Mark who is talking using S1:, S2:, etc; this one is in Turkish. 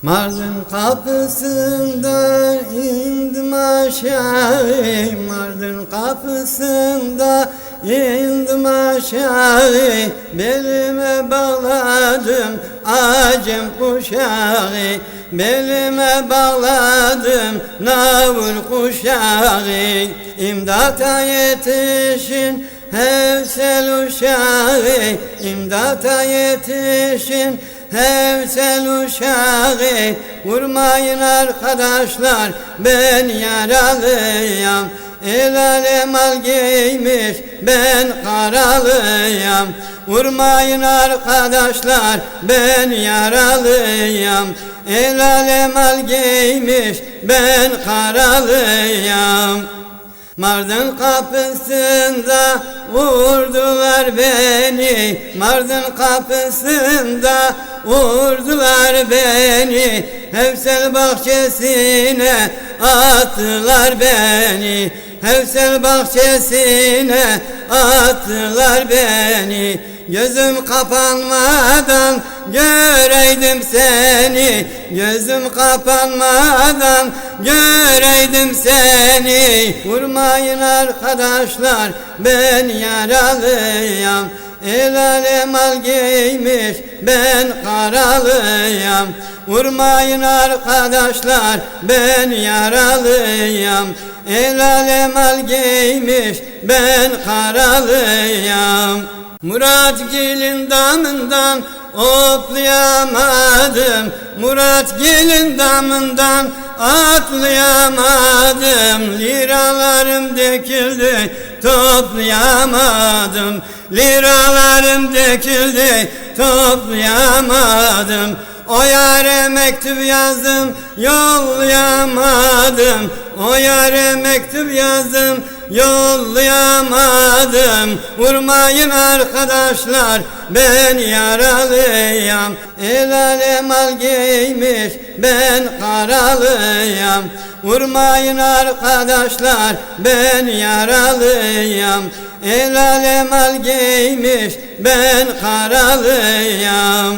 S1: Mardin kapısında indim aşağı, Mardin kapısında indim aşağı, belime bağladım acem kuşağı, belime bağladım navur kuşağı. İmdata yetişin Hevsel uşağı, imdata yetişin Hevsel uşağı. Vurmayın arkadaşlar, ben yaralıyam, el alem al giymiş, ben karalıyam. Vurmayın arkadaşlar, ben yaralıyam, el alem al giymiş, ben karalıyam. Mardin kapısında vurdular beni, Mardin kapısında vurdular beni, Hevsel bahçesine attılar beni, Hevsel bahçesine attılar beni. Gözüm kapanmadan göreydim seni, gözüm kapanmadan göreydim seni. Vurmayın arkadaşlar, ben yaralıyam, el alem al giymiş, ben karalıyam. Vurmayın arkadaşlar, ben yaralıyam, el alem al giymiş, ben karalıyam. Muratgil'in damından otlayamadım, Muratgil'in damından atlayamadım. Liralarım döküldü, toplayamadım, liralarım döküldü, toplayamadım. O yâre mektup yazdım, yollayamadım, o yâre mektup yazdım, yollayamadım. Vurmayın arkadaşlar, ben yaralıyam, el alem al giymiş, ben karalıyam. Vurmayın arkadaşlar, ben yaralıyam, el alem al giymiş, ben karalıyam.